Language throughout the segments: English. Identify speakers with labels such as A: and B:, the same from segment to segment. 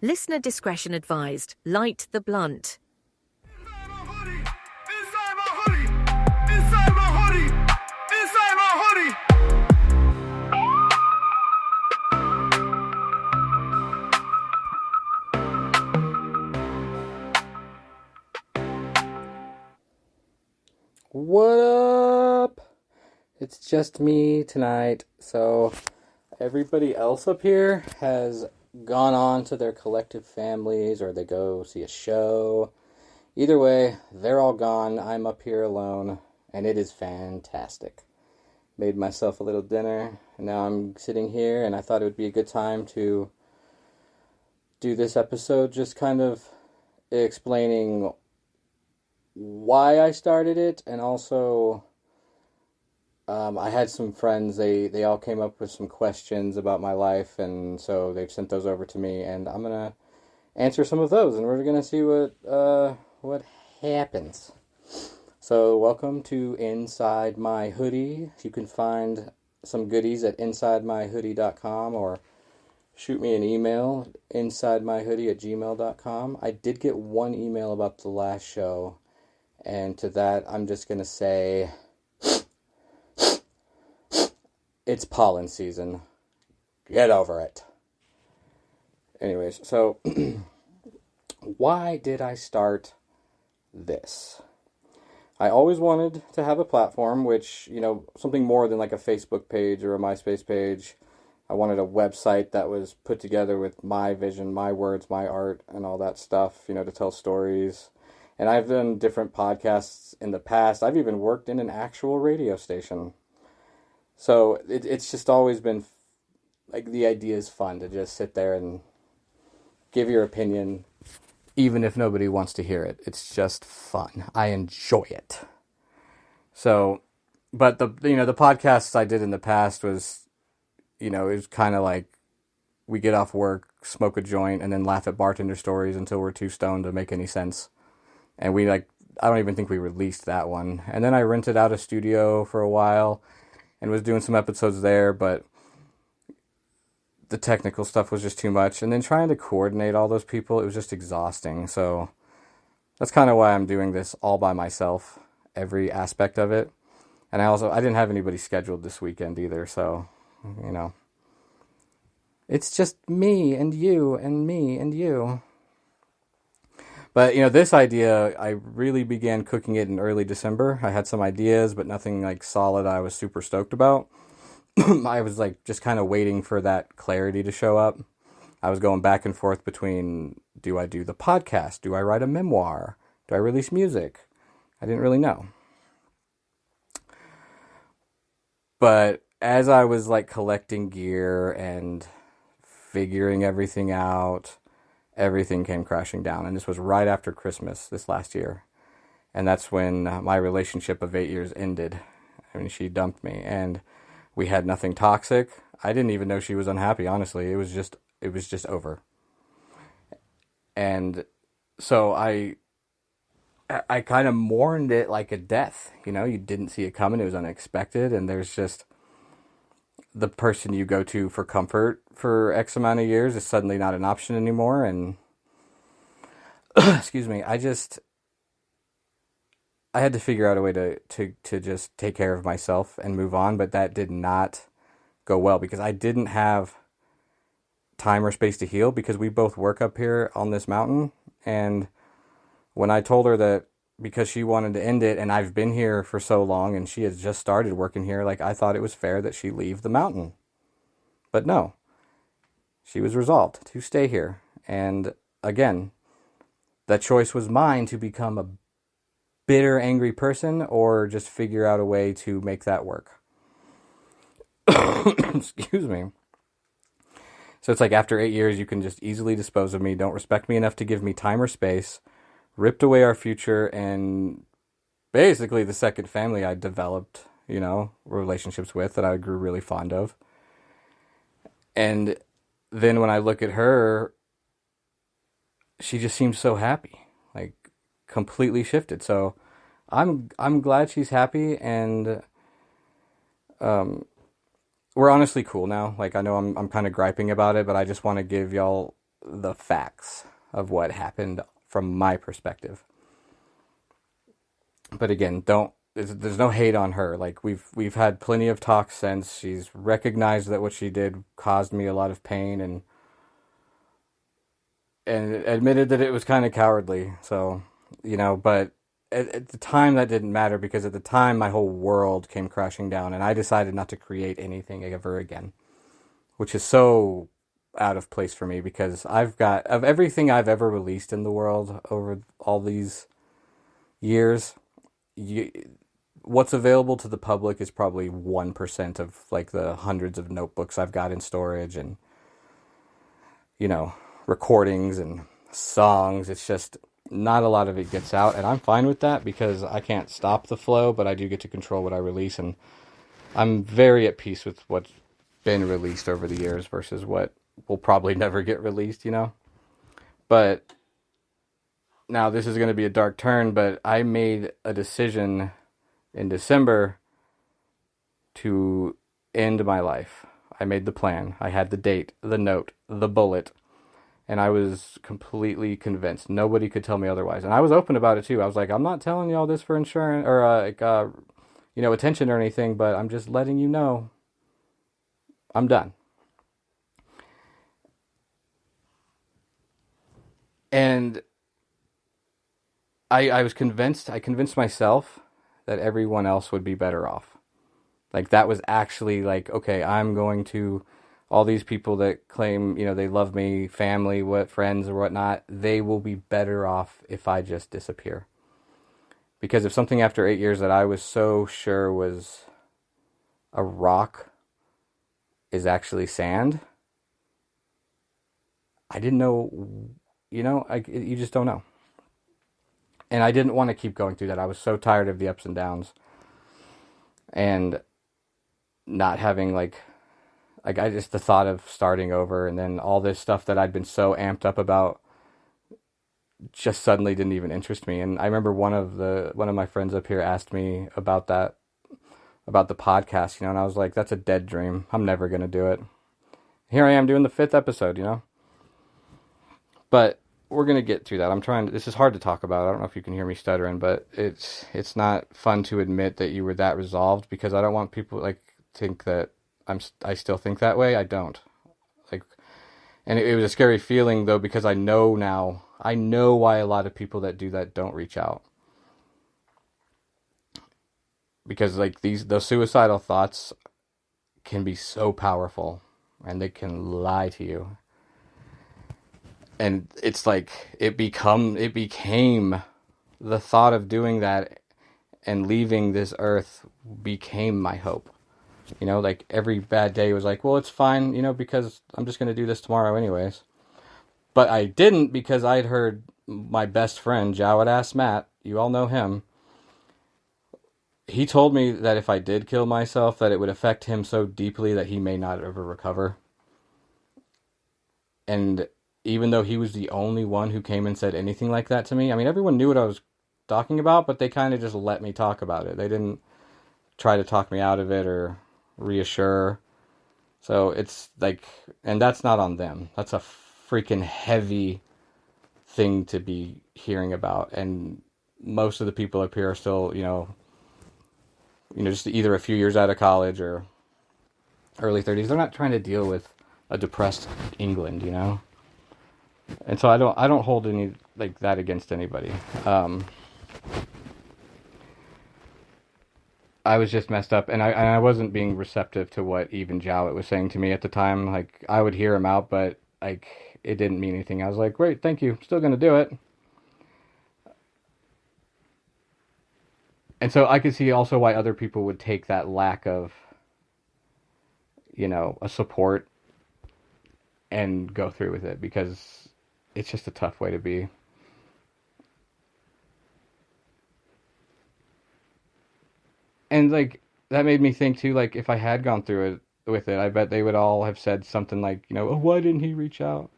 A: Listener discretion advised. Light the blunt.
B: Inside my hoodie. Inside my hoodie. Inside my hoodie. Inside my hoodie.
C: What up? It's just me tonight. So everybody else up here has gone on to their collective families, or they go see a show. Either way, they're all gone. I'm up here alone, and it is fantastic. Made myself a little dinner, and now I'm sitting here, and I thought it would be a good time to do this episode, just kind of explaining why I started it, and also I had some friends, they all came up with some questions about my life, and so they've sent those over to me, and I'm going to answer some of those, and we're going to see what happens. So welcome to Inside My Hoodie. You can find some goodies at insidemyhoodie.com, or shoot me an email, insidemyhoodie@gmail.com. I did get one email about the last show, and to that I'm just going to say, it's pollen season. Get over it. Anyways, so why did I start this? I always wanted to have a platform, which, something more than like a Facebook page or a MySpace page. I wanted a website that was put together with my vision, my words, my art, and all that stuff, to tell stories. And I've done different podcasts in the past. I've even worked in an actual radio station. So it's just always been, like, the idea is fun to just sit there and give your opinion, even if nobody wants to hear it. It's just fun. I enjoy it. So, but the podcasts I did in the past was, it was kind of like we get off work, smoke a joint, and then laugh at bartender stories until we're too stoned to make any sense. And I don't even think we released that one. And then I rented out a studio for a while and was doing some episodes there, but the technical stuff was just too much. And then trying to coordinate all those people, it was just exhausting. So that's kind of why I'm doing this all by myself, every aspect of it. And I didn't have anybody scheduled this weekend either, so, it's just me and you and me and you. But, this idea, I really began cooking it in early December. I had some ideas, but nothing like solid I was super stoked about. I was just kind of waiting for that clarity to show up. I was going back and forth between, do I do the podcast? Do I write a memoir? Do I release music? I didn't really know. But as I was collecting gear and figuring everything out, everything came crashing down. And this was right after Christmas this last year. And that's when my relationship of 8 years ended. She dumped me, and we had nothing toxic. I didn't even know she was unhappy, honestly. It was just over. And so I kind of mourned it like a death. You didn't see it coming. It was unexpected. And there's just the person you go to for comfort for X amount of years is suddenly not an option anymore. And excuse me, I had to figure out a way to just take care of myself and move on, but that did not go well because I didn't have time or space to heal because we both work up here on this mountain. And when I told her that because she wanted to end it and I've been here for so long and she has just started working here, I thought it was fair that she leave the mountain. But no, she was resolved to stay here. And again, that choice was mine to become a bitter, angry person or just figure out a way to make that work. Excuse me. So it's after 8 years, you can just easily dispose of me, don't respect me enough to give me time or space, ripped away our future, and basically the second family I developed, relationships with that I grew really fond of. And then when I look at her, she just seems so happy, completely shifted. So I'm glad she's happy, and we're honestly cool now. I know I'm kind of griping about it, but I just want to give y'all the facts of what happened from my perspective. But again, there's no hate on her. Like, we've had plenty of talks since. She's recognized that what she did caused me a lot of pain, and admitted that it was kind of cowardly. So, but at the time that didn't matter, because at the time my whole world came crashing down, and I decided not to create anything ever again, which is so out of place for me, because I've got, of everything I've ever released in the world over all these years, what's available to the public is probably 1% of like the hundreds of notebooks I've got in storage, and recordings and songs. It's just not a lot of it gets out, and I'm fine with that, because I can't stop the flow, but I do get to control what I release, and I'm very at peace with what's been released over the years versus what will probably never get released, But now this is going to be a dark turn, but I made a decision in December to end my life. I made the plan. I had the date, the note, the bullet, and I was completely convinced. Nobody could tell me otherwise. And I was open about it too. I was like, I'm not telling you all this for insurance or attention or anything, but I'm just letting you know I'm done. And I was convinced. I convinced myself that everyone else would be better off. Like, that was actually like, okay, I'm going to, all these people that claim, they love me, family, friends or whatnot, they will be better off if I just disappear. Because if something after 8 years that I was so sure was a rock is actually sand, I didn't know, you just don't know. And I didn't want to keep going through that. I was so tired of the ups and downs. And not having I just, the thought of starting over, and then all this stuff that I'd been so amped up about just suddenly didn't even interest me. And I remember one of my friends up here asked me about that, about the podcast, and I was like, that's a dead dream. I'm never going to do it. Here I am doing the 5th episode, But we're going to get through that. This is hard to talk about. I don't know if you can hear me stuttering, but it's not fun to admit that you were that resolved, because I don't want people think that I still think that way. I don't. And it was a scary feeling though, because I know why a lot of people that do that don't reach out. Because those suicidal thoughts can be so powerful, and they can lie to you. And it's it became the thought of doing that and leaving this earth became my hope. Every bad day was well, it's fine, because I'm just going to do this tomorrow anyways. But I didn't, because I'd heard my best friend, Jawad Ass Matt, you all know him. He told me that if I did kill myself, that it would affect him so deeply that he may not ever recover. And even though he was the only one who came and said anything like that to me, I mean, everyone knew what I was talking about, but they kind of just let me talk about it. They didn't try to talk me out of it or reassure. So it's and that's not on them. That's a freaking heavy thing to be hearing about. And most of the people up here are still, just either a few years out of college or early 30s. They're not trying to deal with a depressed England, And so I don't hold any that against anybody. I was just messed up, and I wasn't being receptive to what even Jowett was saying to me at the time. I would hear him out, but it didn't mean anything. I was like, great, thank you, still gonna do it. And so I could see also why other people would take that lack of, a support and go through with it, because it's just a tough way to be. And that made me think too, if I had gone through it with it, I bet they would all have said something oh, why didn't he reach out?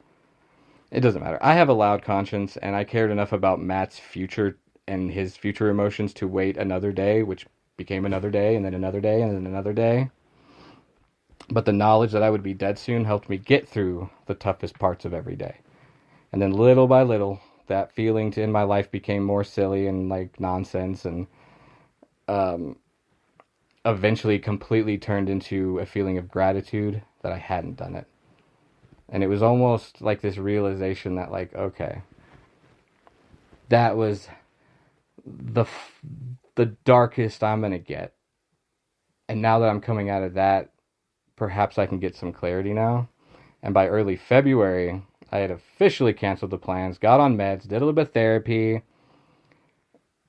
C: It doesn't matter. I have a loud conscience, and I cared enough about Matt's future and his future emotions to wait another day, which became another day, and then another day, and then another day. But the knowledge that I would be dead soon helped me get through the toughest parts of every day. And then little by little, that feeling in my life became more silly and like nonsense, and eventually completely turned into a feeling of gratitude that I hadn't done it. And it was almost like this realization that, like, okay, that was the darkest I'm going to get. And now that I'm coming out of that, perhaps I can get some clarity now. And by early February, I had officially canceled the plans, got on meds, did a little bit of therapy,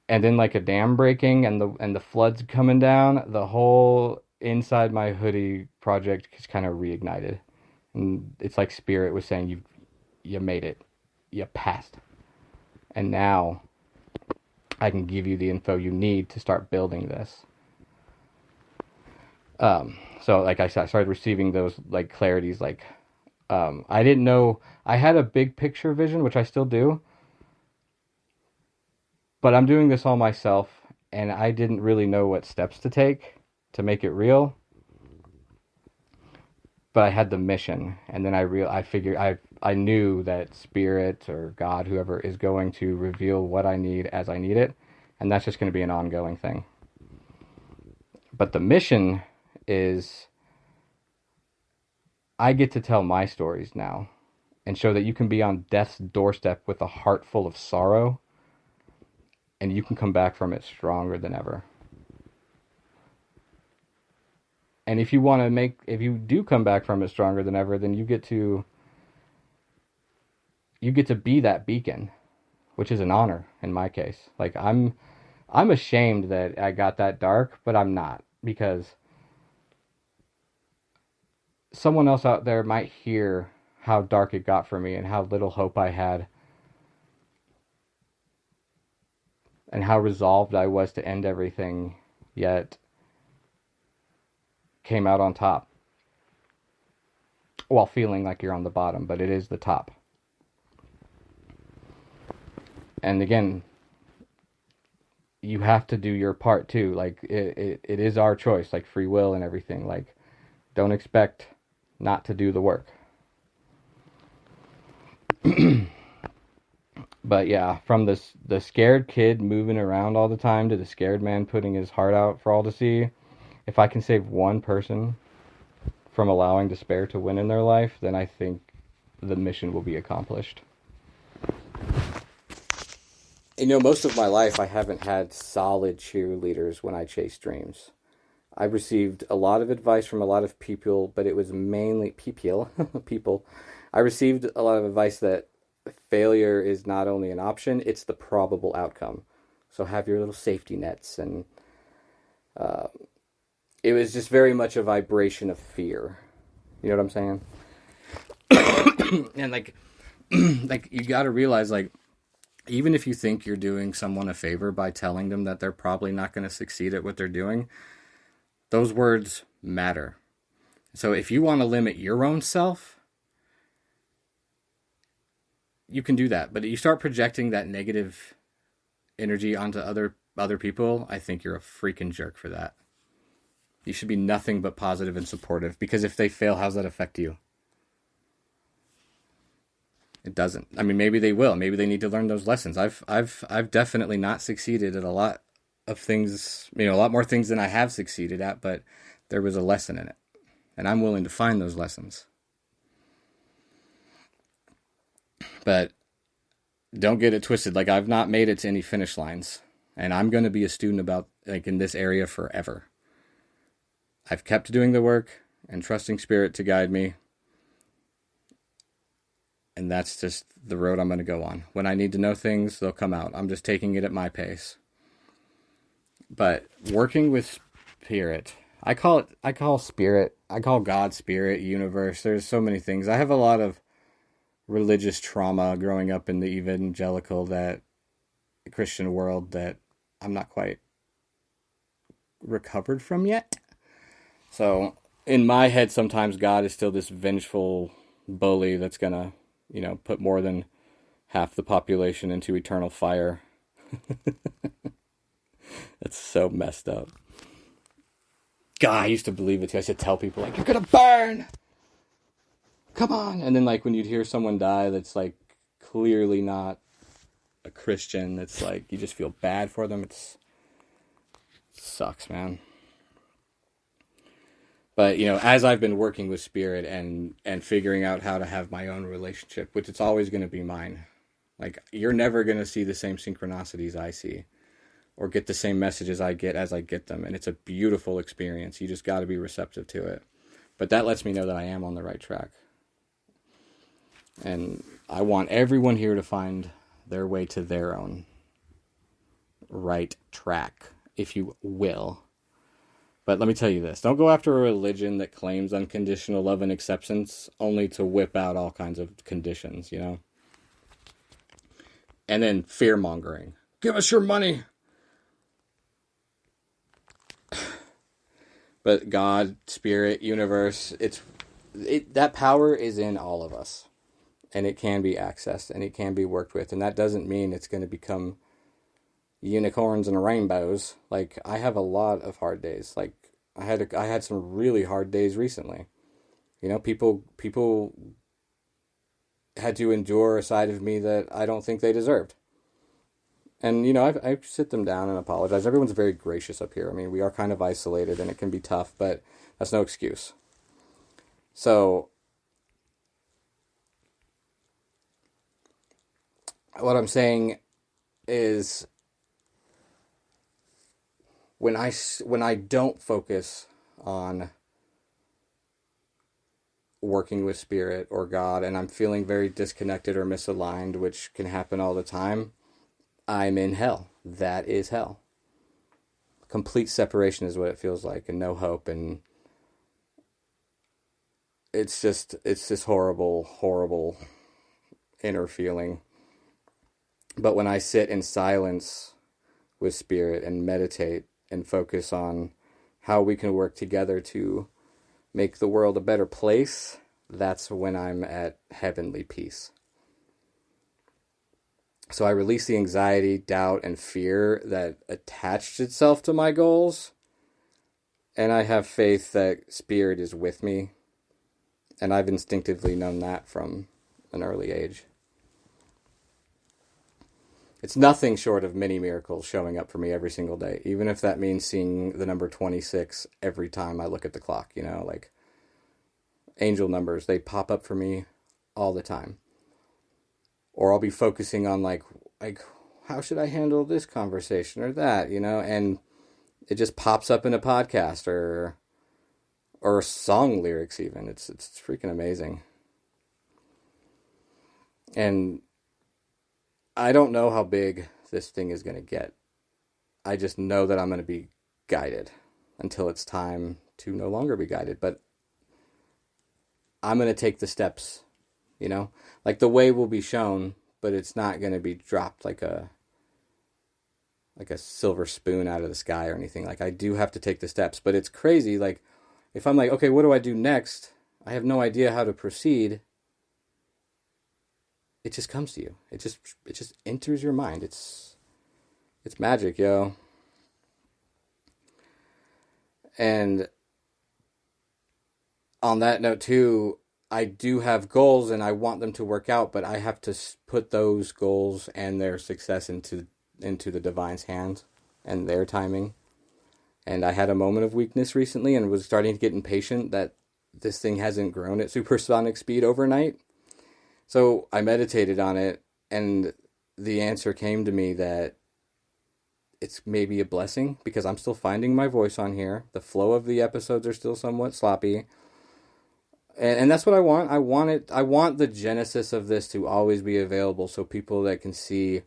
C: and then like a dam breaking and the floods coming down, the whole inside my hoodie project just kind of reignited. And it's like Spirit was saying, you made it. You passed. And now I can give you the info you need to start building this. So like I started receiving those like clarities, like I didn't know, I had a big picture vision, which I still do, but I'm doing this all myself, and I didn't really know what steps to take to make it real. But I had the mission, and then I figured I knew that Spirit or God, whoever, is going to reveal what I need as I need it, and that's just going to be an ongoing thing. But the mission is, I get to tell my stories now and show that you can be on death's doorstep with a heart full of sorrow, and you can come back from it stronger than ever. And if you do come back from it stronger than ever, then you get to be that beacon, which is an honor in my case. Like I'm ashamed that I got that dark, but I'm not, because someone else out there might hear how dark it got for me and how little hope I had and how resolved I was to end everything, yet came out on top while feeling like you're on the bottom, but it is the top. And again, you have to do your part too. Like it is our choice, like free will and everything. Like, don't expect not to do the work. But yeah, from the scared kid moving around all the time to the scared man putting his heart out for all to see, if I can save one person from allowing despair to win in their life, then I think the mission will be accomplished. You know, most of my life I haven't had solid cheerleaders when I chase dreams. I've received a lot of advice from a lot of people, but it was mainly people. I received a lot of advice that failure is not only an option, it's the probable outcome. So have your little safety nets, and it was just very much a vibration of fear. You know what I'm saying? And like you got to realize, like, even if you think you're doing someone a favor by telling them that they're probably not going to succeed at what they're doing, those words matter. So if you want to limit your own self, you can do that. But you start projecting that negative energy onto other people, I think you're a freaking jerk for that. You should be nothing but positive and supportive, because if they fail, how's that affect you? It doesn't. I mean, maybe they will. Maybe they need to learn those lessons. I've definitely not succeeded at a lot of things, a lot more things than I have succeeded at, but there was a lesson in it. And I'm willing to find those lessons. But don't get it twisted. Like, I've not made it to any finish lines. And I'm going to be a student about, like, in this area forever. I've kept doing the work and trusting Spirit to guide me. And that's just the road I'm going to go on. When I need to know things, they'll come out. I'm just taking it at my pace. But working with Spirit, I call Spirit, I call God Spirit, universe. There's so many things. I have a lot of religious trauma growing up in the evangelical, that Christian world, that I'm not quite recovered from yet. So in my head, sometimes God is still this vengeful bully that's going to, put more than half the population into eternal fire. That's so messed up. God, I used to believe it too. I used to tell people, like, you're going to burn! Come on! And then, like, when you'd hear someone die that's, like, clearly not a Christian. It's like you just feel bad for them. It sucks, man. But, as I've been working with Spirit and figuring out how to have my own relationship, which it's always going to be mine. Like, you're never going to see the same synchronicities I see or get the same messages I get as I get them. And it's a beautiful experience. You just got to be receptive to it. But that lets me know that I am on the right track. And I want everyone here to find their way to their own right track, if you will. But let me tell you this. Don't go after a religion that claims unconditional love and acceptance only to whip out all kinds of conditions, And then fear-mongering. Give us your money. But God, Spirit, universe, that power is in all of us. And it can be accessed and it can be worked with. And that doesn't mean it's going to become unicorns and rainbows. Like, I have a lot of hard days. Like, I had some really hard days recently. People had to endure a side of me that I don't think they deserved. And, I sit them down and apologize. Everyone's very gracious up here. I mean, we are kind of isolated and it can be tough, but that's no excuse. So, what I'm saying is, when I don't focus on working with Spirit or God, and I'm feeling very disconnected or misaligned, which can happen all the time, I'm in hell. That is hell. Complete separation is what it feels like, and no hope, and it's this horrible, horrible inner feeling. But when I sit in silence with Spirit and meditate and focus on how we can work together to make the world a better place, that's when I'm at heavenly peace. So I release the anxiety, doubt, and fear that attached itself to my goals, and I have faith that Spirit is with me, and I've instinctively known that from an early age. It's nothing short of many miracles showing up for me every single day, even if that means seeing the number 26 every time I look at the clock, like angel numbers, they pop up for me all the time. Or I'll be focusing on like how should I handle this conversation or that, and it just pops up in a podcast or song lyrics even. It's freaking amazing. And I don't know how big this thing is going to get. I just know that I'm going to be guided until it's time to no longer be guided. But I'm going to take the steps, Like, the way will be shown, but it's not going to be dropped like a silver spoon out of the sky or anything. Like, I do have to take the steps. But it's crazy. Like, if I'm like, okay, what do I do next? I have no idea how to proceed. It just comes to you. It just enters your mind. It's magic, yo. And on that note too, I do have goals and I want them to work out, but I have to put those goals and their success into the divine's hands and their timing. And I had a moment of weakness recently and was starting to get impatient that this thing hasn't grown at supersonic speed overnight. So I meditated on it, and the answer came to me that it's maybe a blessing, because I'm still finding my voice on here. The flow of the episodes are still somewhat sloppy. And that's what I want. I want the genesis of this to always be available, so people that can see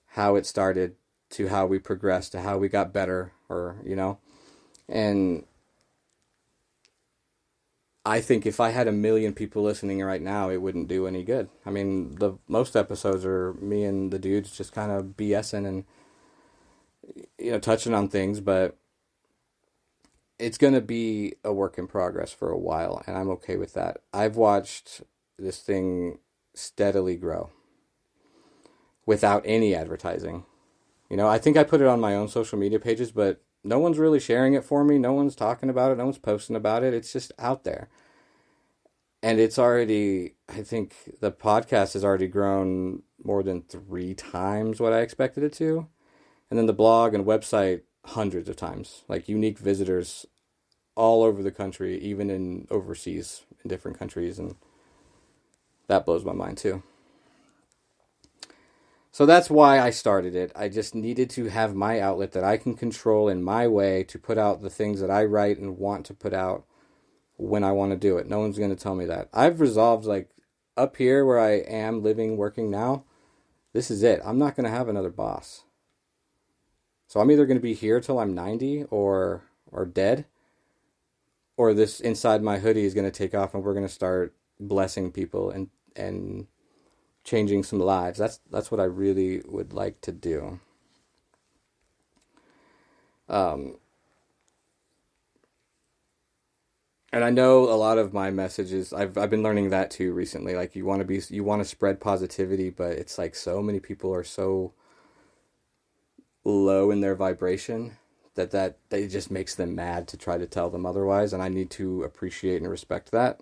C: how it started to how we progressed to how we got better, and I think if I had 1 million people listening right now, it wouldn't do any good. I mean, most episodes are me and the dudes just kind of BSing and, touching on things, but it's going to be a work in progress for a while, and I'm okay with that. I've watched this thing steadily grow without any advertising. I think I put it on my own social media pages, but no one's really sharing it for me. No one's talking about it. No one's posting about it. It's just out there. And it's already, I think the podcast has already grown more than 3 times what I expected it to. And then the blog and website hundreds of times, like unique visitors all over the country, even in overseas in different countries. And that blows my mind too. So that's why I started it. I just needed to have my outlet that I can control in my way to put out the things that I write and want to put out when I want to do it. No one's going to tell me that. I've resolved, like, up here where I am living, working now, this is it. I'm not going to have another boss. So I'm either going to be here till I'm 90 or dead, or this inside my hoodie is going to take off and we're going to start blessing people and changing some lives. That's what I really would like to do. And I know a lot of my messages, I've been learning that too recently. Like, you want to spread positivity, but it's like so many people are so low in their vibration that it just makes them mad to try to tell them otherwise, and I need to appreciate and respect that.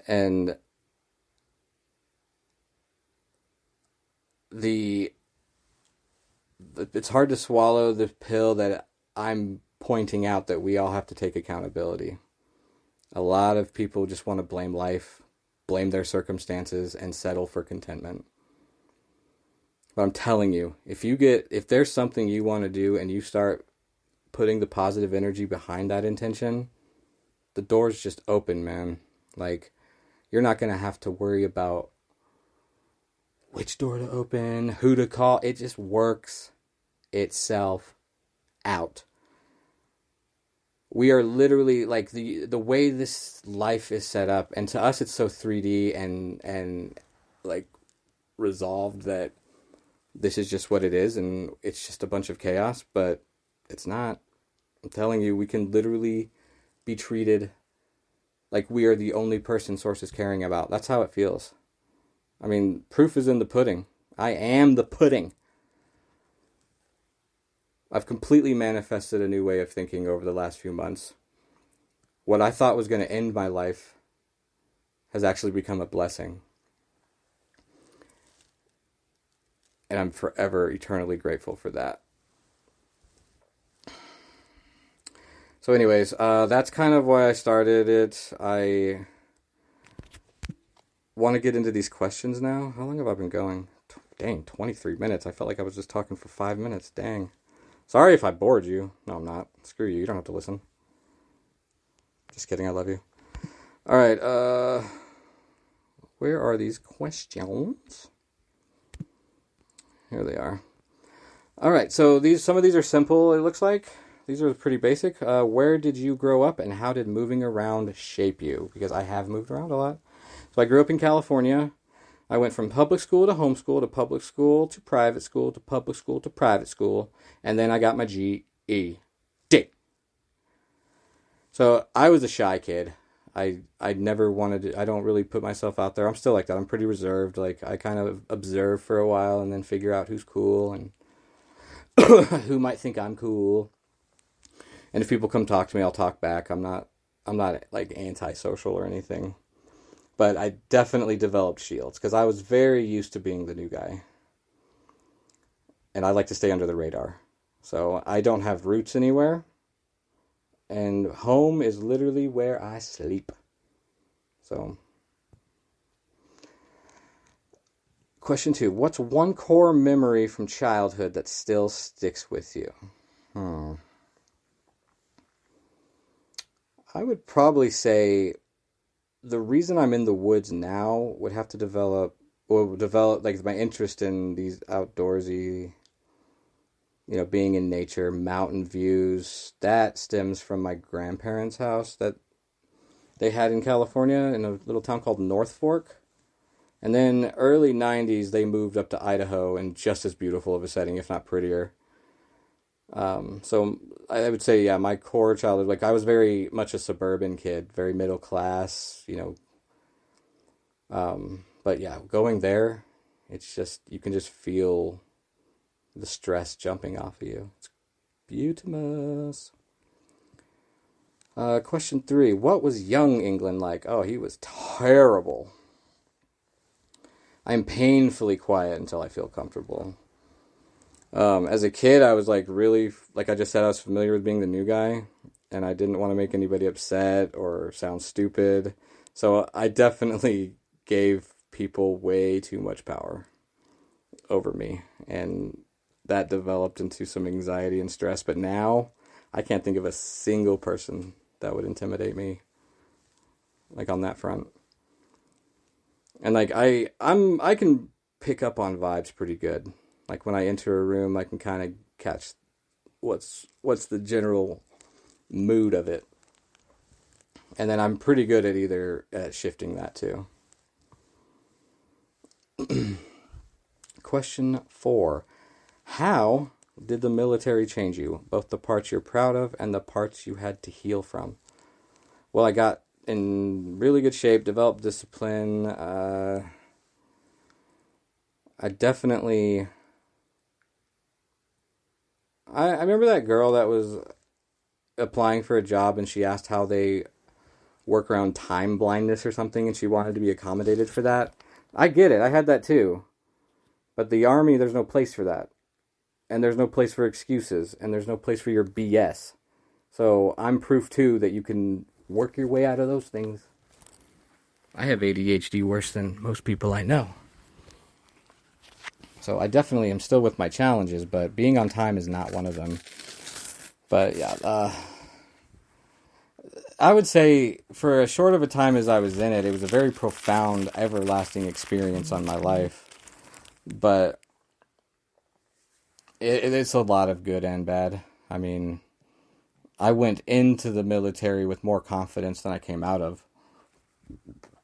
C: And it's hard to swallow the pill that I'm pointing out that we all have to take accountability. A lot of people just want to blame life, blame their circumstances, and settle for contentment. But I'm telling you, if there's something you want to do and you start putting the positive energy behind that intention, the door's just open, man. Like, you're not going to have to worry about which door to open, who to call. It just works itself out. We are literally, like, the way this life is set up, and to us it's so 3D and like resolved that this is just what it is and it's just a bunch of chaos, but it's not. I'm telling you, we can literally be treated like we are the only person Source is caring about. That's how it feels. I mean, proof is in the pudding. I am the pudding. I've completely manifested a new way of thinking over the last few months. What I thought was going to end my life has actually become a blessing. And I'm forever, eternally grateful for that. So anyways, that's kind of why I started it. I want to get into these questions now. How long have I been going? Dang, 23 minutes. I felt like I was just talking for 5 minutes. Dang. Sorry if I bored you. No, I'm not. Screw you. You don't have to listen. Just kidding. I love you. All right. Where are these questions? Here they are. All right. So some of these are simple, it looks like. These are pretty basic. Where did you grow up and how did moving around shape you? Because I have moved around a lot. So I grew up in California. I went from public school to homeschool to public school to private school to public school to private school. And then I got my GED. So I was a shy kid. I never wanted to, I don't really put myself out there. I'm still like that. I'm pretty reserved. Like, I kind of observe for a while and then figure out who's cool and who might think I'm cool. And if people come talk to me, I'll talk back. I'm not like antisocial or anything. But I definitely developed shields because I was very used to being the new guy. And I like to stay under the radar. So I don't have roots anywhere. And home is literally where I sleep. So, question 2. What's one core memory from childhood that still sticks with you? I would probably say the reason I'm in the woods now would have to develop like my interest in these outdoorsy, being in nature, mountain views. That stems from my grandparents' house that they had in California in a little town called North Fork. And then early 90s, they moved up to Idaho in just as beautiful of a setting, if not prettier. So I would say, yeah, my core childhood, like I was very much a suburban kid, very middle class, but yeah, going there, it's just, you can just feel the stress jumping off of you. It's beautiful. Question 3. What was young England like? Oh, he was terrible. I'm painfully quiet until I feel comfortable. As a kid, I was like really, like I just said, I was familiar with being the new guy, and I didn't want to make anybody upset or sound stupid. So I definitely gave people way too much power over me, and that developed into some anxiety and stress. But now I can't think of a single person that would intimidate me, like on that front. And like I can pick up on vibes pretty good. Like when I enter a room, I can kind of catch what's the general mood of it. And then I'm pretty good at shifting that too. Question 4. How did the military change you? Both the parts you're proud of and the parts you had to heal from. Well, I got in really good shape, developed discipline. I definitely... I remember that girl that was applying for a job and she asked how they work around time blindness or something, and she wanted to be accommodated for that. I get it. I had that too. But the Army, there's no place for that. And there's no place for excuses. And there's no place for your BS. So I'm proof too that you can work your way out of those things. I have ADHD worse than most people I know. So I definitely am still with my challenges, but being on time is not one of them. But yeah, I would say for as short of a time as I was in it, it was a very profound, everlasting experience on my life. But it's a lot of good and bad. I mean, I went into the military with more confidence than I came out of.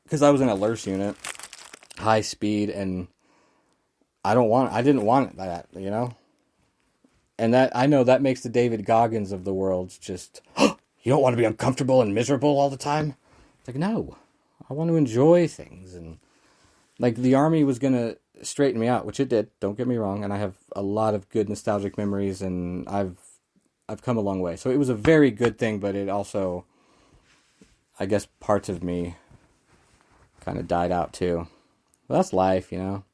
C: Because I was in a LURS unit, high speed, and I didn't want that, you know? And that, I know that makes the David Goggins of the world just, oh, you don't want to be uncomfortable and miserable all the time? It's like, no, I want to enjoy things. And like the Army was going to straighten me out, which it did, don't get me wrong. And I have a lot of good nostalgic memories, and I've come a long way. So it was a very good thing, but it also, I guess, parts of me kind of died out too. Well, that's life, you know?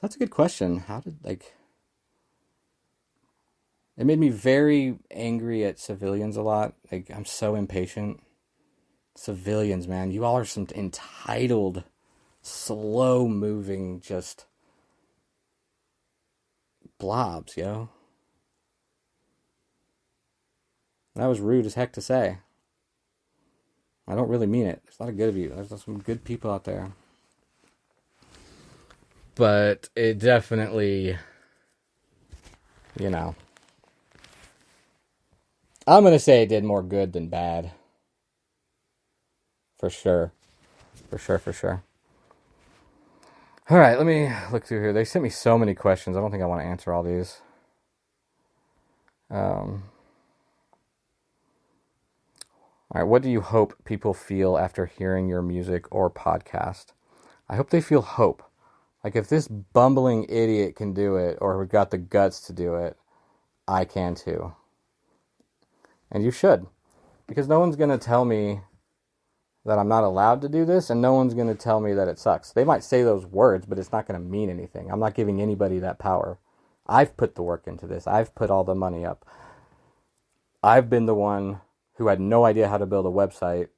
C: That's a good question. How did, like... It made me very angry at civilians a lot. Like, I'm so impatient. Civilians, man. You all are some entitled, slow-moving, just... blobs, yo. That was rude as heck to say. I don't really mean it. There's a lot of good of you. There's some good people out there. But it definitely, you know, I'm going to say it did more good than bad. For sure. For sure. All right, let me look through here. They sent me so many questions. I don't think I want to answer all these. All right, what do you hope people feel after hearing your music or podcast? I hope they feel hope. Like, if this bumbling idiot can do it, or got the guts to do it, I can too. And you should. Because no one's going to tell me that I'm not allowed to do this, and no one's going to tell me that it sucks. They might say those words, but it's not going to mean anything. I'm not giving anybody that power. I've put the work into this. I've put all the money up. I've been the one who had no idea how to build a website,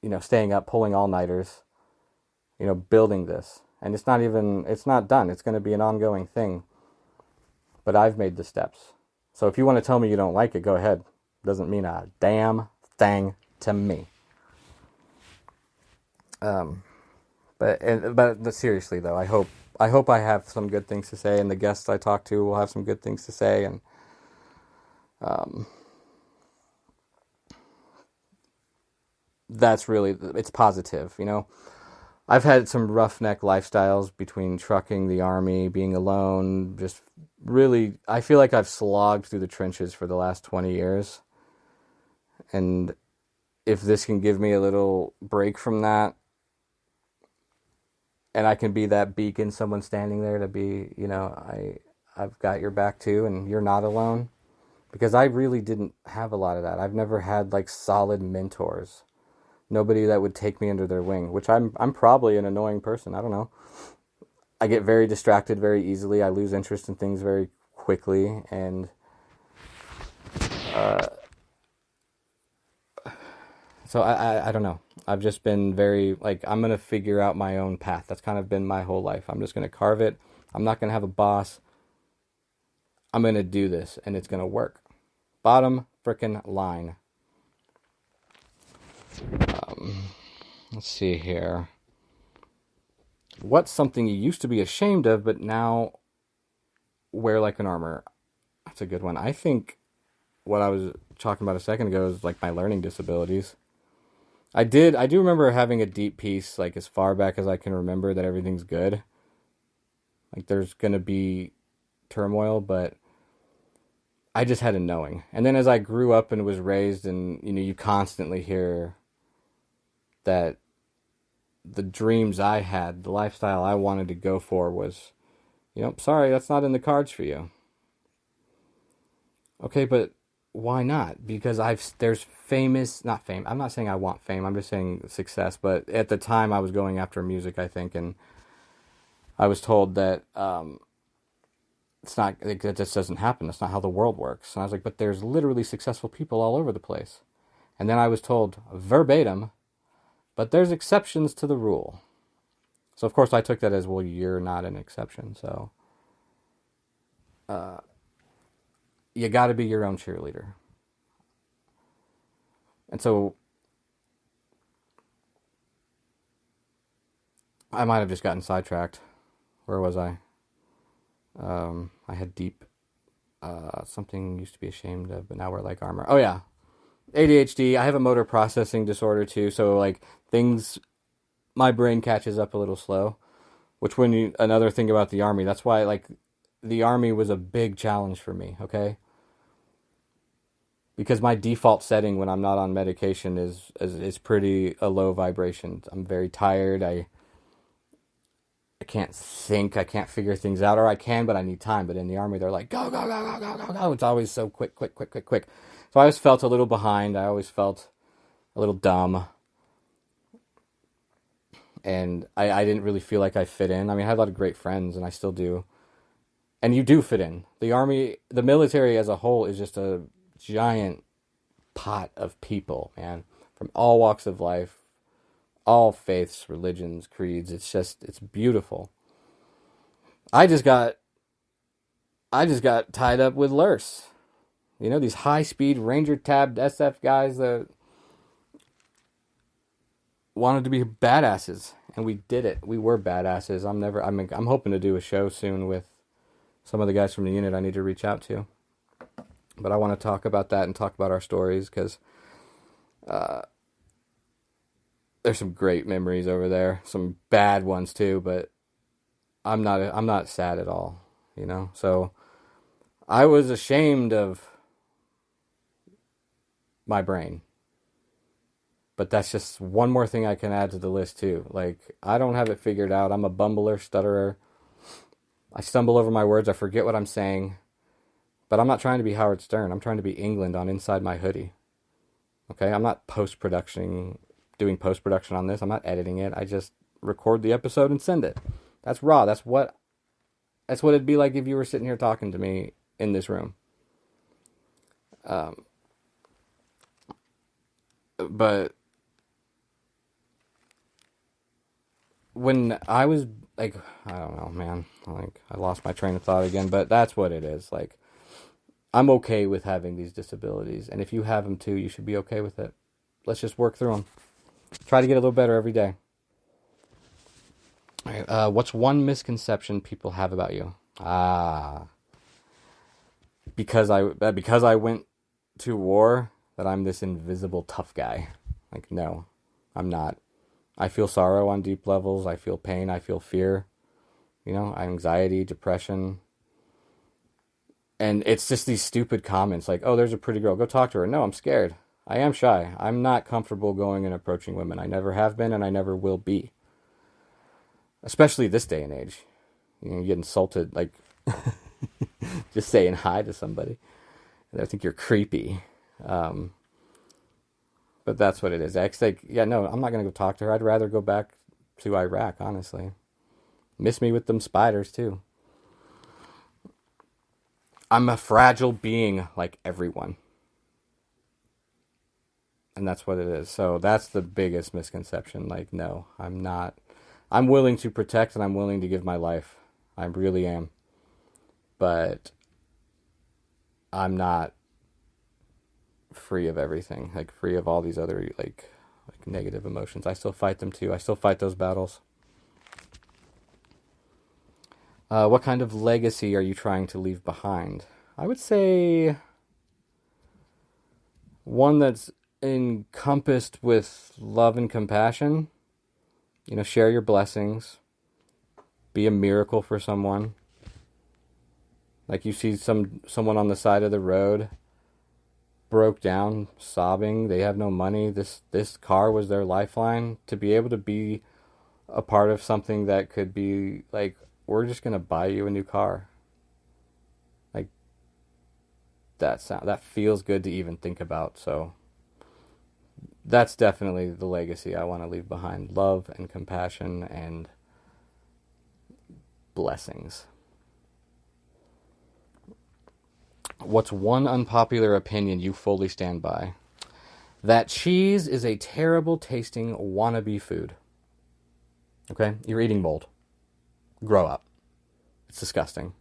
C: you know, staying up, pulling all-nighters, you know, building this. And it's not done. It's going to be an ongoing thing. But I've made the steps. So if you want to tell me you don't like it, go ahead. Doesn't mean a damn thing to me. But seriously though, I hope I have some good things to say, and the guests I talk to will have some good things to say, and that's really, it's positive, you know. I've had some roughneck lifestyles between trucking, the Army, being alone, just really, I feel like I've slogged through the trenches for the last 20 years. And if this can give me a little break from that, and I can be that beacon, someone standing there to be, you know, I've got your back too, and you're not alone, Because I really didn't have a lot of that. I've never had like solid mentors. Nobody that would take me under their wing, which I'm probably an annoying person. I don't know. I get very distracted very easily. I lose interest in things very quickly, and so I don't know. I've just been very, like, I'm going to figure out my own path. That's kind of been my whole life. I'm just going to carve it. I'm not going to have a boss. I'm going to do this, and it's going to work. Bottom frickin' line. Let's see here. What's something you used to be ashamed of, but now wear like an armor? That's a good one. I think what I was talking about a second ago is like my learning disabilities. I do remember having a deep peace, like as far back as I can remember, that everything's good. Like there's gonna be turmoil, but I just had a knowing. And then as I grew up and was raised, and you constantly hear that the dreams I had, the lifestyle I wanted to go for was, sorry, that's not in the cards for you. Okay, but why not? Because there's famous, not fame. I'm not saying I want fame. I'm just saying success. But at the time, I was going after music, I think, and I was told that it's not. It just doesn't happen. That's not how the world works. And I was like, but there's literally successful people all over the place. And then I was told verbatim, but there's exceptions to the rule. So of course I took that as, well, you're not an exception. So you got to be your own cheerleader. And so I might have just gotten sidetracked. Where was I? I had deep, something used to be ashamed of, but now we're like armor. Oh yeah. ADHD. I have a motor processing disorder too. So like my brain catches up a little slow, which another thing about the Army, that's why like the Army was a big challenge for me. Okay. Because my default setting when I'm not on medication is pretty a low vibration. I'm very tired. I can't think. I can't figure things out, or I can, but I need time. But in the Army, they're like, go, go, go, go, go, go, go. It's always so quick. So I always felt a little behind. I always felt a little dumb. And I didn't really feel like I fit in. I mean, I had a lot of great friends, and I still do. And you do fit in. The Army, the military as a whole is just a giant pot of people, man. From all walks of life, all faiths, religions, creeds. It's beautiful. I just got tied up with Lurse. These high-speed Ranger-tabbed SF guys that wanted to be badasses, and we did it. We were badasses. I'm hoping to do a show soon with some of the guys from the unit I need to reach out to. But I want to talk about that and talk about our stories, because there's some great memories over there, some bad ones too. But I'm not sad at all, So I was ashamed of my brain. But that's just one more thing I can add to the list too. Like, I don't have it figured out. I'm a bumbler, stutterer. I stumble over my words. I forget what I'm saying. But I'm not trying to be Howard Stern. I'm trying to be England on Inside My Hoodie. Okay? I'm not doing post-production on this. I'm not editing it. I just record the episode and send it. That's raw. That's what it'd be like if you were sitting here talking to me in this room. But when I was like, I don't know, man. Like, I lost my train of thought again, but that's what it is. Like, I'm okay with having these disabilities, and if you have them too, you should be okay with it. Let's just work through them. Try to get a little better every day. All right, what's one misconception people have about you? Because I went to war, that I'm this invisible tough guy. Like, no, I'm not. I feel sorrow on deep levels. I feel pain. I feel fear. Anxiety, depression. And it's just these stupid comments like, oh, there's a pretty girl, go talk to her. No, I'm scared. I am shy. I'm not comfortable going and approaching women. I never have been, and I never will be. Especially this day and age. You get insulted, like, just saying hi to somebody. I think you're creepy. But that's what it is. Like, yeah, no, I'm not going to go talk to her. I'd rather go back to Iraq, honestly. Miss me with them spiders, too. I'm a fragile being like everyone. And that's what it is. So that's the biggest misconception. Like, no, I'm not. I'm willing to protect and I'm willing to give my life. I really am. But I'm not free of everything. Like, free of all these other, like negative emotions. I still fight them too. I still fight those battles. What kind of legacy are you trying to leave behind? I would say one that's encompassed with love and compassion. You know, share your blessings. Be a miracle for someone. Like, you see someone on the side of the road, broke down, sobbing. They have no money. This car was their lifeline. To be able to be a part of something that could be like, we're just gonna buy you a new car. Like, that feels good to even think about. So that's definitely the legacy I want to leave behind. Love and compassion and blessings. What's one unpopular opinion you fully stand by? That cheese is a terrible tasting wannabe food. Okay? You're eating mold. Grow up. It's disgusting.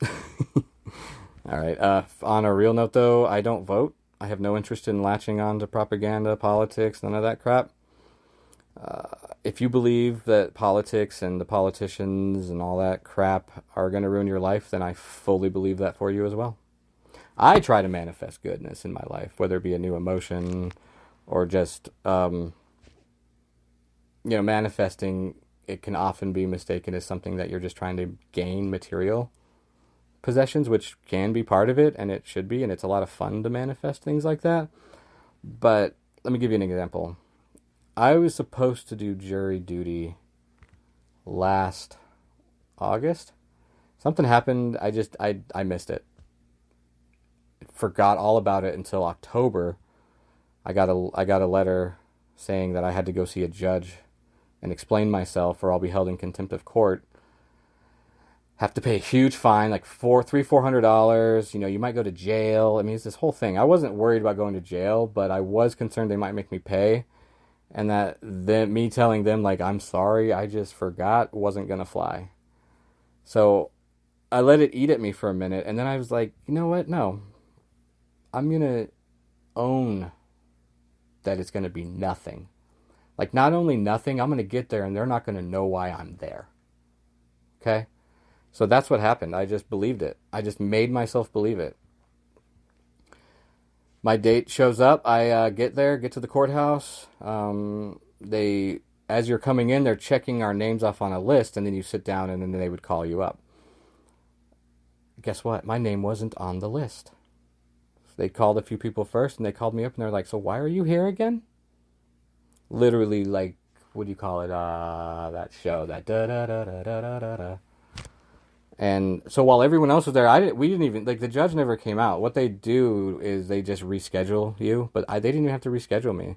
C: All right. On a real note, though, I don't vote. I have no interest in latching on to propaganda, politics, none of that crap. If you believe that politics and the politicians and all that crap are going to ruin your life, then I fully believe that for you as well. I try to manifest goodness in my life, whether it be a new emotion or just, manifesting. It can often be mistaken as something that you're just trying to gain material possessions, which can be part of it, and it should be, and it's a lot of fun to manifest things like that. But let me give you an example. I was supposed to do jury duty last August. Something happened. I missed it. Forgot all about it until October. I got a letter saying that I had to go see a judge and explain myself, or I'll be held in contempt of court. Have to pay a huge fine, like $400. You know, you might go to jail. I mean, it's this whole thing. I wasn't worried about going to jail, but I was concerned they might make me pay. And that me telling them, like, I'm sorry, I just forgot, wasn't going to fly. So I let it eat at me for a minute. And then I was like, you know what? No. I'm going to own that it's going to be nothing. Like, not only nothing, I'm going to get there and they're not going to know why I'm there. Okay? So that's what happened. I just believed it. I just made myself believe it. My date shows up. I get to the courthouse. As you're coming in, they're checking our names off on a list, and then you sit down, and then they would call you up. Guess what? My name wasn't on the list. They called a few people first, and they called me up, and they're like, so why are you here again? Literally, like, what do you call it? That show, that da-da-da-da-da-da-da. And so while everyone else was there, we didn't even, like, the judge never came out. What they do is they just reschedule you, but they didn't even have to reschedule me.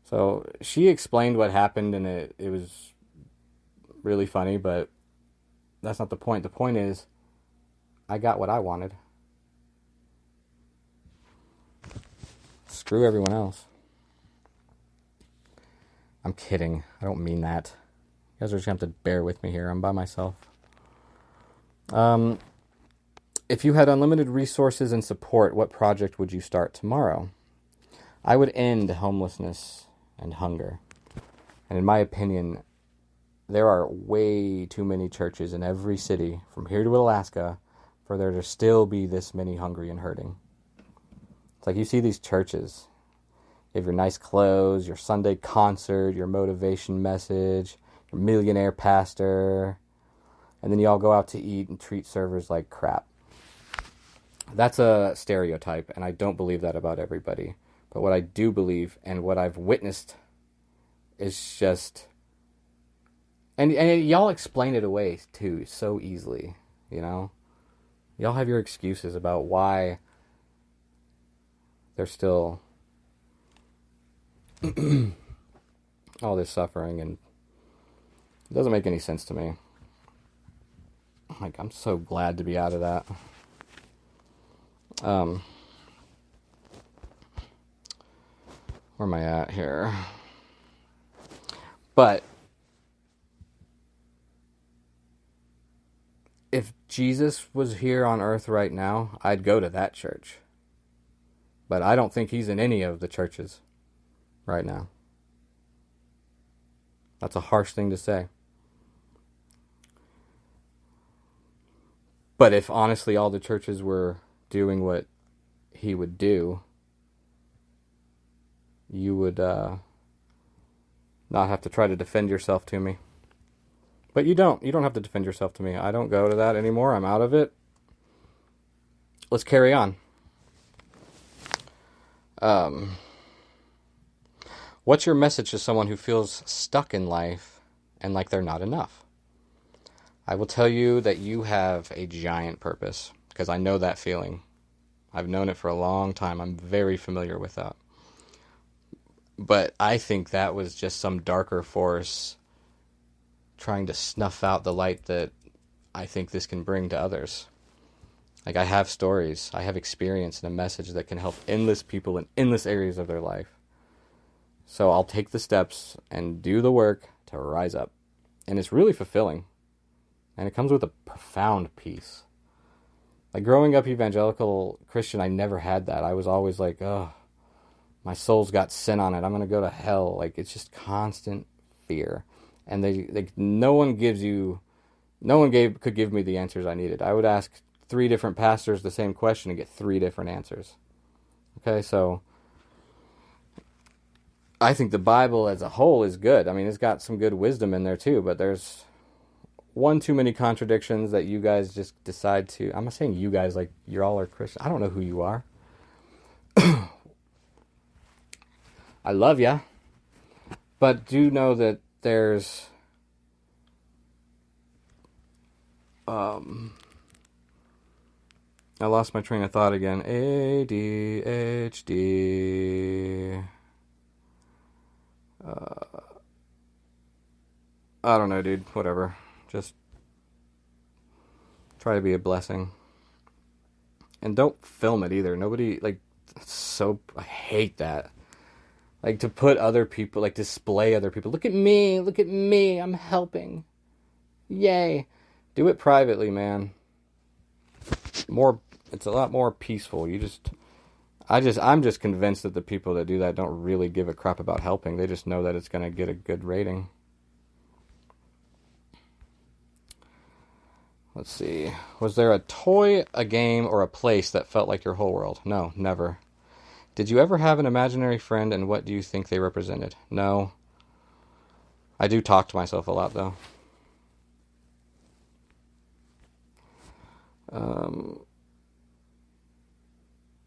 C: So she explained what happened, and it was really funny, but that's not the point. The point is, I got what I wanted. Screw everyone else. I'm kidding. I don't mean that. You guys are just going to have to bear with me here. I'm by myself. If you had unlimited resources and support, what project would you start tomorrow? I would end homelessness and hunger. And in my opinion, there are way too many churches in every city, from here to Alaska, for there to still be this many hungry and hurting. It's like you see these churches. You have your nice clothes, your Sunday concert, your motivation message, your millionaire pastor, and then you all go out to eat and treat servers like crap. That's a stereotype, and I don't believe that about everybody. But what I do believe, and what I've witnessed, is just... And y'all explain it away, too, so easily, you know? Y'all have your excuses about why there's still all this suffering, and it doesn't make any sense to me. Like, I'm so glad to be out of that. Where am I at here? But if Jesus was here on earth right now, I'd go to that church. But I don't think he's in any of the churches right now. That's a harsh thing to say. But if honestly all the churches were doing what he would do, you would not have to try to defend yourself to me. But you don't. You don't have to defend yourself to me. I don't go to that anymore. I'm out of it. Let's carry on. What's your message to someone who feels stuck in life and like they're not enough? I will tell you that you have a giant purpose, because I know that feeling. I've known it for a long time. I'm very familiar with that. But I think that was just some darker force trying to snuff out the light that I think this can bring to others. Like, I have stories, I have experience and a message that can help endless people in endless areas of their life. So I'll take the steps and do the work to rise up. And it's really fulfilling. And it comes with a profound peace. Like, growing up evangelical Christian, I never had that. I was always like, oh, my soul's got sin on it. I'm going to go to hell. Like, it's just constant fear. And no one could give me the answers I needed. I would ask 3 different pastors the same question and get 3 different answers. Okay, so I think the Bible as a whole is good. I mean, it's got some good wisdom in there too, but there's one too many contradictions that you guys just decide to... I'm not saying you guys like you all are Christian. I don't know who you are. I love ya. But do know that there's... I lost my train of thought again. ADHD. I don't know, dude. Whatever. Just try to be a blessing. And don't film it either. Nobody, like, I hate that. Like, to put other people, like, display other people. Look at me, I'm helping. Yay. Do it privately, man. It's a lot more peaceful. I'm just convinced that the people that do that don't really give a crap about helping. They just know that it's going to get a good rating. Let's see. Was there a toy, a game, or a place that felt like your whole world? No, never. Did you ever have an imaginary friend, and what do you think they represented? No. I do talk to myself a lot, though.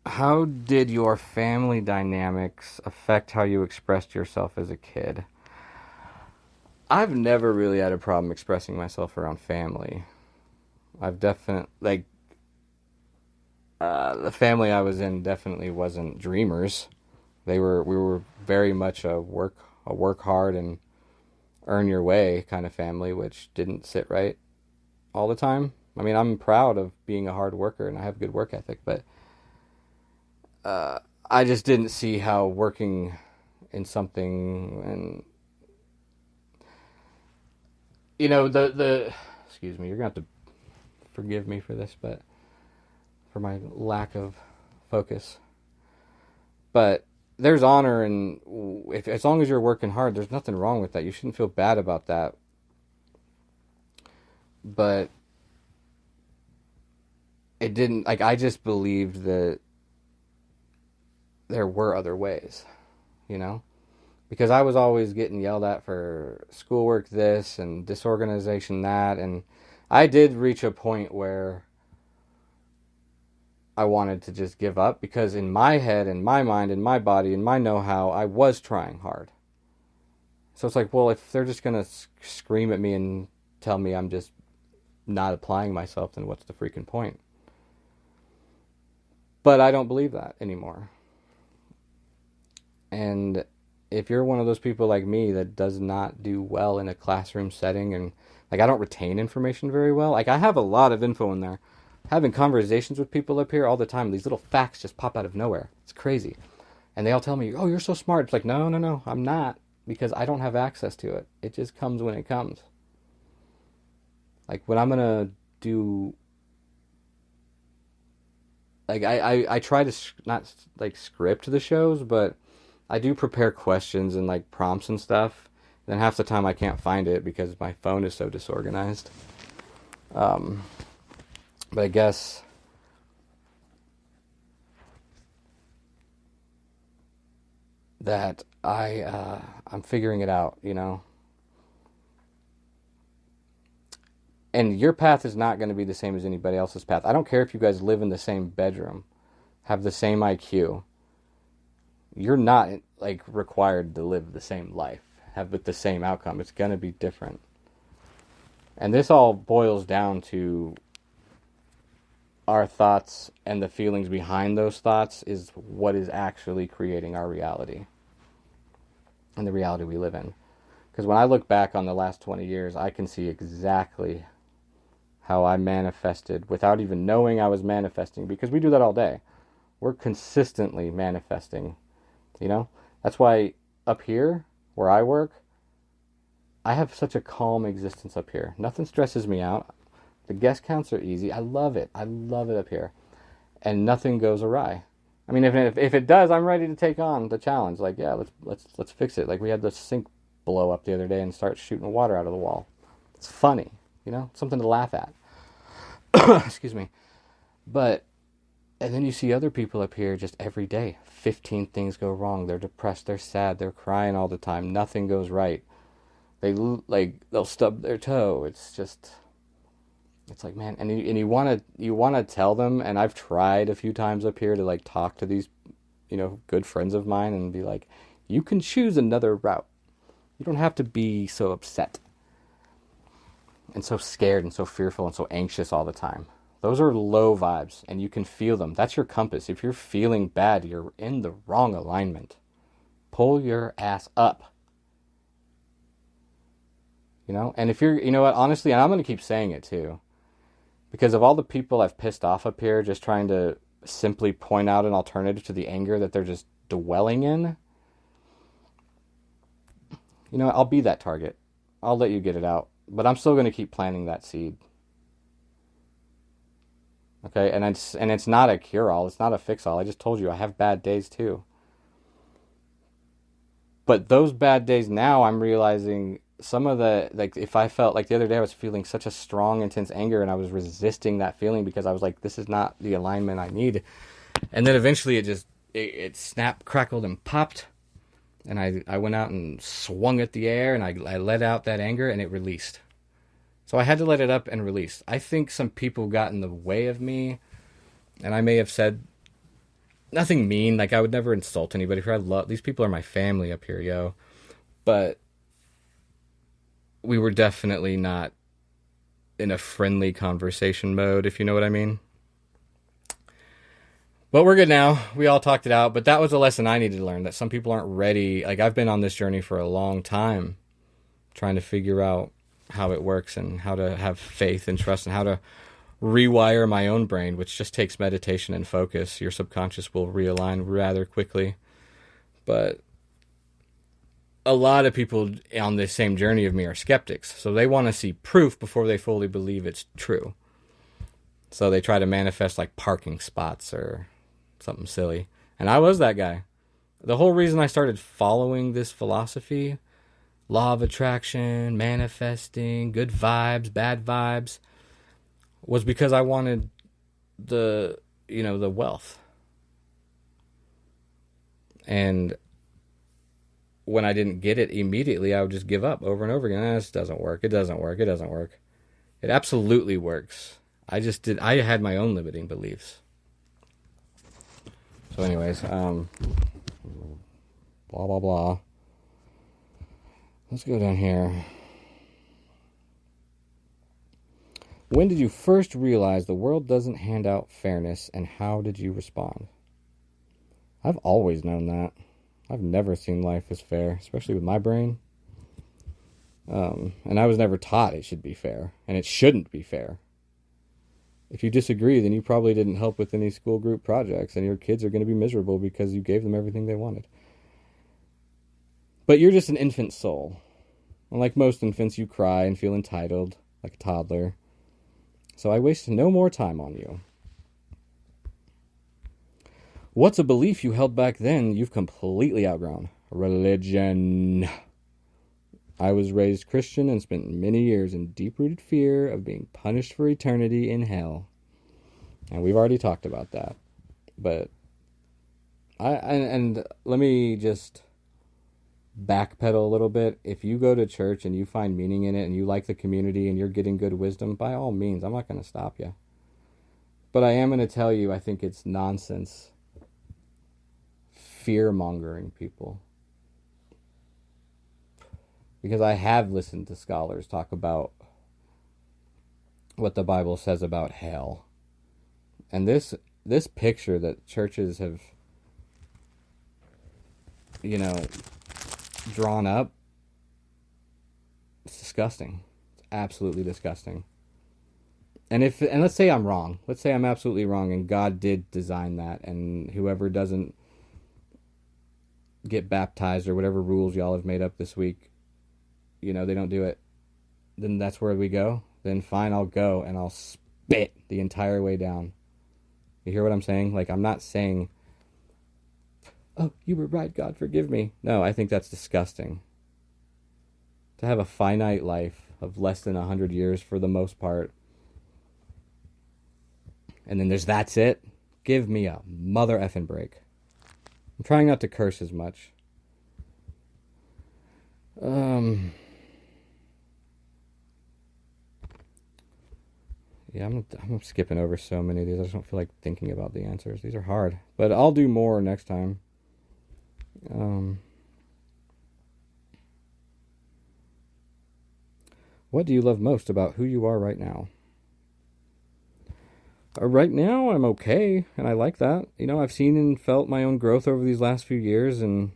C: How did your family dynamics affect how you expressed yourself as a kid? I've never really had a problem expressing myself around family. I've definitely, the family I was in definitely wasn't dreamers. We were very much a work hard and earn your way kind of family, which didn't sit right all the time. I mean, I'm proud of being a hard worker and I have a good work ethic, but I just didn't see how working in something and, you know, excuse me, you're going to have to forgive me for this, but for my lack of focus. But there's honor, and as long as you're working hard, there's nothing wrong with that. You shouldn't feel bad about that. But it didn't, like, I just believed that there were other ways, you know? Because I was always getting yelled at for schoolwork this and disorganization that, and I did reach a point where I wanted to just give up, because in my head, in my mind, in my body, in my know-how, I was trying hard. So it's like, well, if they're just going to scream at me and tell me I'm just not applying myself, then what's the freaking point? But I don't believe that anymore. And if you're one of those people like me that does not do well in a classroom setting, and like I don't retain information very well, like I have a lot of info in there. Having conversations with people up here all the time, these little facts just pop out of nowhere. It's crazy. And they all tell me, "Oh, you're so smart." It's like, no, I'm not, because I don't have access to it. It just comes when it comes. Like when I'm gonna do, like I try to not like script the shows, but I do prepare questions and like prompts and stuff. And then half the time I can't find it because my phone is so disorganized. But I guess that I'm figuring it out, you know. And your path is not going to be the same as anybody else's path. I don't care if you guys live in the same bedroom, have the same IQ. You're not like required to live the same life, have with the same outcome. It's going to be different. And this all boils down to our thoughts, and the feelings behind those thoughts is what is actually creating our reality and the reality we live in. Because when I look back on the last 20 years, I can see exactly how I manifested without even knowing I was manifesting, because we do that all day. We're consistently manifesting, you know? That's why up here, where I work, I have such a calm existence up here. Nothing stresses me out. The guest counts are easy. I love it. I love it up here. And nothing goes awry. I mean, if it does, I'm ready to take on the challenge. Like, yeah, let's fix it. Like, we had the sink blow up the other day and start shooting water out of the wall. It's funny, you know? Something to laugh at. Excuse me. But, and then you see other people up here just every day. 15 things go wrong. They're depressed. They're sad. They're crying all the time. Nothing goes right. They'll stub their toe. It's like, man, and you want to tell them, and I've tried a few times up here to like talk to these, you know, good friends of mine and be like, you can choose another route. You don't have to be so upset and so scared and so fearful and so anxious all the time. Those are low vibes, and you can feel them. That's your compass. If you're feeling bad, you're in the wrong alignment. Pull your ass up. You know, and if you're, you know what, honestly, and I'm going to keep saying it too, because of all the people I've pissed off up here just trying to simply point out an alternative to the anger that they're just dwelling in, you know, I'll be that target. I'll let you get it out. But I'm still going to keep planting that seed. Okay, and it's not a cure-all. It's not a fix-all. I just told you I have bad days too. But those bad days now, I'm realizing some of the, like, if I felt like the other day I was feeling such a strong, intense anger, and I was resisting that feeling because I was like, this is not the alignment I need. And then eventually it snapped, crackled, and popped. And I went out and swung at the air, and I let out that anger, and it released. So I had to let it up and release. I think some people got in the way of me, and I may have said nothing mean. Like, I would never insult anybody. These people are my family up here, yo. But we were definitely not in a friendly conversation mode, if you know what I mean. But we're good now. We all talked it out. But that was a lesson I needed to learn, that some people aren't ready. Like, I've been on this journey for a long time, trying to figure out how it works and how to have faith and trust and how to rewire my own brain, which just takes meditation and focus. Your subconscious will realign rather quickly. But a lot of people on the same journey of me are skeptics. So they want to see proof before they fully believe it's true. So they try to manifest like parking spots or something silly. And I was that guy. The whole reason I started following this philosophy, law of attraction, manifesting, good vibes, bad vibes, was because I wanted the wealth. And when I didn't get it immediately, I would just give up over and over again. This doesn't work. It doesn't work. It doesn't work. It absolutely works. I had my own limiting beliefs. So anyways, blah, blah, blah. Let's go down here. When did you first realize the world doesn't hand out fairness, and how did you respond? I've always known that. I've never seen life as fair, especially with my brain. And I was never taught it should be fair, and it shouldn't be fair. If you disagree, then you probably didn't help with any school group projects, and your kids are going to be miserable because you gave them everything they wanted. But you're just an infant soul. And like most infants, you cry and feel entitled, like a toddler. So I waste no more time on you. What's a belief you held back then you've completely outgrown? Religion. I was raised Christian and spent many years in deep-rooted fear of being punished for eternity in hell. And we've already talked about that. But and let me just backpedal a little bit. If you go to church and you find meaning in it and you like the community and you're getting good wisdom, by all means, I'm not going to stop you. But I am going to tell you, I think it's nonsense fear-mongering people. Because I have listened to scholars talk about what the Bible says about hell. And this picture that churches have, drawn up, it's disgusting. It's absolutely disgusting. And let's say I'm wrong. Let's say I'm absolutely wrong and God did design that, and whoever doesn't get baptized or whatever rules y'all have made up this week, they don't do it, then that's where we go. Then fine, I'll go and I'll spit the entire way down. You hear what I'm saying? Like, I'm not saying, oh, you were right, God, forgive me. No, I think that's disgusting. To have a finite life of less than 100 years for the most part, and then that's it. Give me a mother effing break. I'm trying not to curse as much. Yeah, I'm skipping over so many of these. I just don't feel like thinking about the answers. These are hard. But I'll do more next time. What do you love most about who you are right now? Right now, I'm okay, and I like that. I've seen and felt my own growth over these last few years, and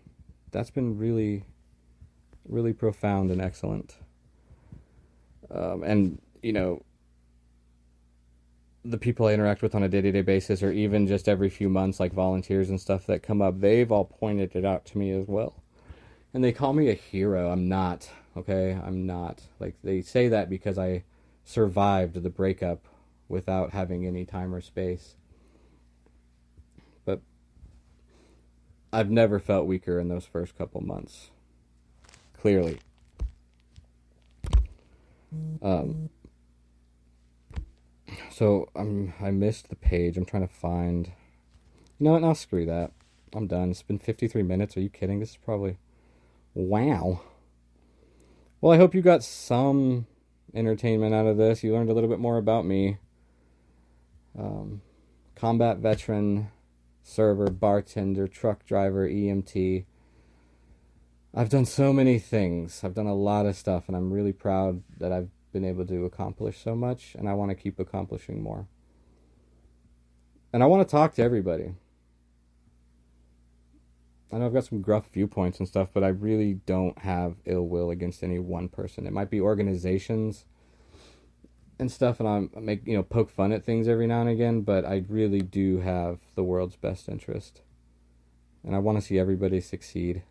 C: that's been really, really profound and excellent. And the people I interact with on a day-to-day basis, or even just every few months, like volunteers and stuff that come up, they've all pointed it out to me as well. And they call me a hero. I'm not, okay? I'm not. Like, they say that because I survived the breakup without having any time or space. But I've never felt weaker in those first couple months. Clearly. So I missed the page. I'm trying to find. You know what? Now screw that. I'm done. It's been 53 minutes. Are you kidding? This is probably. Wow. Well, I hope you got some entertainment out of this. You learned a little bit more about me. Combat veteran, server, bartender, truck driver, EMT. I've done so many things. I've done a lot of stuff, and I'm really proud that I've been able to accomplish so much, and I want to keep accomplishing more. And I want to talk to everybody. I know I've got some gruff viewpoints and stuff, but I really don't have ill will against any one person. It might be organizations and stuff, and I make, poke fun at things every now and again, but I really do have the world's best interest. And I want to see everybody succeed.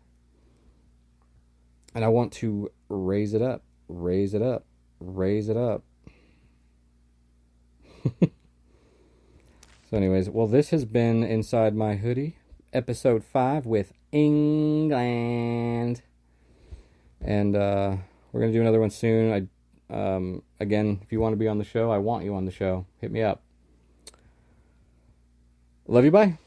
C: And I want to raise it up, raise it up, raise it up. So anyways, well, this has been Inside My Hoodie, episode 5 with England. And we're going to do another one soon. Again, if you want to be on the show, I want you on the show. Hit me up. Love you, bye.